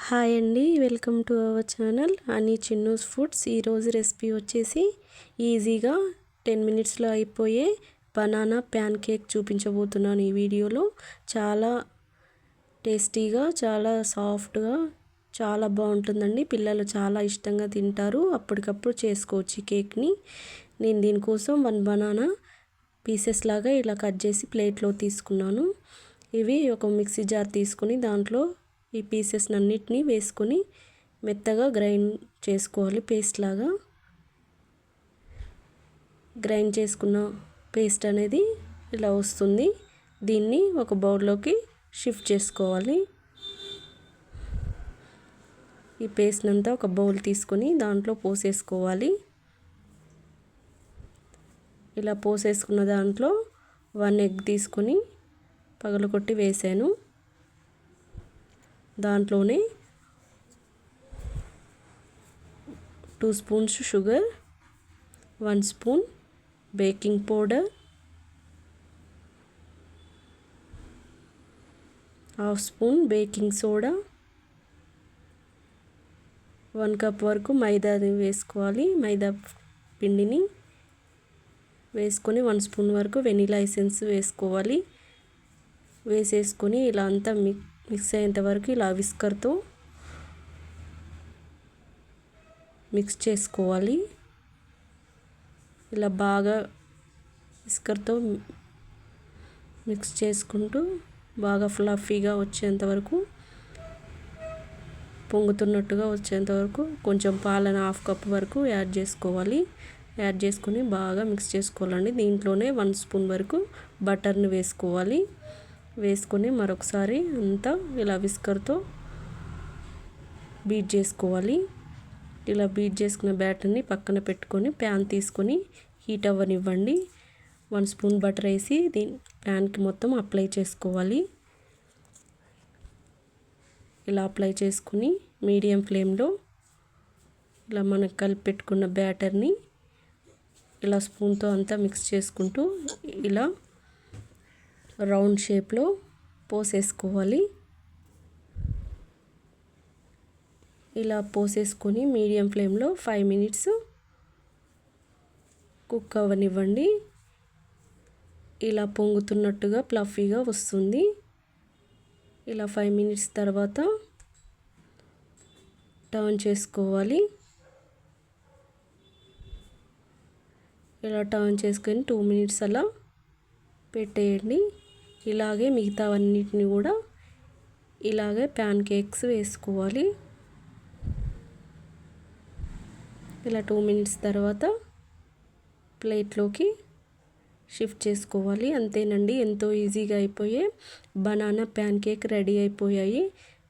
Hi అండి, welcome to our channel honey Chinnu's foods. ఈరోజు recipe వచ్చేసి ఈజీగా 10 మినిట్స్లో అయిపోయే బనానా ప్యాన్ కేక్ చూపించబోతున్నాను. ఈ వీడియోలో చాలా టేస్టీగా, చాలా సాఫ్ట్గా, చాలా బాగుంటుందండి. పిల్లలు చాలా ఇష్టంగా తింటారు. అప్పటికప్పుడు చేసుకోవచ్చు ఈ కేక్ని. నేను దీనికోసం 1 బనానా పీసెస్ లాగా ఇలా కట్ చేసి ప్లేట్లో తీసుకున్నాను. ఇవి ఒక మిక్సీ జార్ తీసుకొని దాంట్లో ఈ పీసెస్ అన్నిటినీ వేసుకొని మెత్తగా గ్రైండ్ చేసుకోవాలి. పేస్ట్ లాగా గ్రైండ్ చేసుకున్న పేస్ట్ అనేది ఇలా వస్తుంది. దీన్ని ఒక బౌల్లోకి షిఫ్ట్ చేసుకోవాలి. ఈ పేస్ట్ అంతా ఒక బౌల్ తీసుకొని దాంట్లో పోసేసుకోవాలి. ఇలా పోసేసుకున్న దాంట్లో 1 ఎగ్ తీసుకొని పగలగొట్టి వేసాను. దాంట్లోనే 2 spoons sugar, 1 spoon baking powder, 1/2 spoon baking soda, 1 cup వరకు మైదాని వేసుకోవాలి. మైదా పిండిని వేసుకొని 1 స్పూన్ వరకు వెనిలా ఎసెన్స్ వేసుకోవాలి. వేసేసుకొని ఇలా అంతా మిక్స్ అయ్యేంత వరకు ఇలా విస్కర్తో మిక్స్ చేసుకోవాలి. ఇలా బాగా విస్కర్తో మిక్స్ చేసుకుంటూ బాగా ఫ్లఫీగా వచ్చేంత వరకు, పొంగుతున్నట్టుగా వచ్చేంత వరకు కొంచెం పాలను 1/2 కప్ వరకు యాడ్ చేసుకోవాలి. యాడ్ చేసుకొని బాగా మిక్స్ చేసుకోవాలండి. దీంట్లోనే 1 స్పూన్ వరకు బటర్ని వేసుకోవాలి. వేసుకొని మరొకసారి అంతా ఇలా విస్కర్తో బీట్ చేసుకోవాలి. ఇలా బీట్ చేసుకున్న బ్యాటర్ని పక్కన పెట్టుకొని ప్యాన్ తీసుకొని హీట్ అవ్వనివ్వండి. 1 స్పూన్ బటర్ వేసి దీని ప్యాన్కి మొత్తం అప్లై చేసుకోవాలి. ఇలా అప్లై చేసుకుని మీడియం ఫ్లేమ్లో ఇలా మనం కలిపి పెట్టుకున్న బ్యాటర్ని ఇలా స్పూన్తో అంతా మిక్స్ చేసుకుంటూ ఇలా రౌండ్ షేప్లో పోసేసుకోవాలి. ఇలా పోసేసుకొని మీడియం ఫ్లేమ్లో 5 మినిట్స్ కుక్ అవ్వనివ్వండి. ఇలా పొంగుతున్నట్టుగా ఫ్లఫీగా వస్తుంది. ఇలా 5 మినిట్స్ తర్వాత టర్న్ చేసుకోవాలి. ఇలా టర్న్ చేసుకొని 2 మినిట్స్ అలా పెట్టేయండి. ఇలాగే మిగతావన్నిటిని కూడా ఇలాగే ప్యాన్ కేక్స్ వేసుకోవాలి. ఇలా 2 మినిట్స్ తర్వాత ప్లేట్లోకి షిఫ్ట్ చేసుకోవాలి. అంతేనండి, ఎంతో ఈజీగా అయిపోయే బనానా ప్యాన్ కేక్ రెడీ అయిపోయాయి.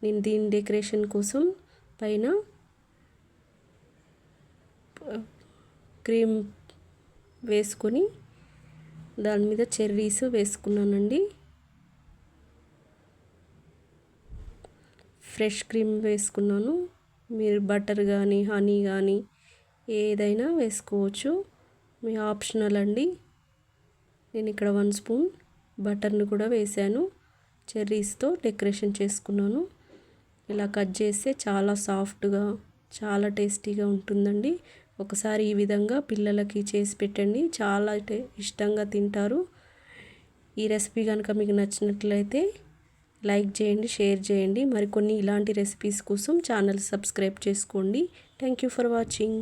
నేను దీని డెకరేషన్ కోసం పైన క్రీమ్ వేసుకొని దాని మీద చెర్రీస్ వేసుకున్నానండి. ఫ్రెష్ క్రీమ్ వేసుకున్నాను. మీరు బటర్ కానీ హనీ కానీ ఏదైనా వేసుకోవచ్చు, మీ ఆప్షనల్ అండి. నేను ఇక్కడ 1 స్పూన్ బటర్ని కూడా వేసాను. చెర్రీస్తో డెకరేషన్ చేసుకున్నాను. ఇలా కట్ చేస్తే చాలా సాఫ్ట్గా, చాలా టేస్టీగా ఉంటుందండి. ఒకసారి ఈ విధంగా పిల్లలకి చేసి పెట్టండి, చాలా ఇష్టంగా తింటారు. ఈ రెసిపీ కనుక మీకు నచ్చినట్లయితే లైక్ చేయండి, షేర్ చేయండి. మరికొన్ని ఇలాంటి రెసిపీస్ కోసం ఛానల్ సబ్స్క్రైబ్ చేసుకోండి. Thank you for watching.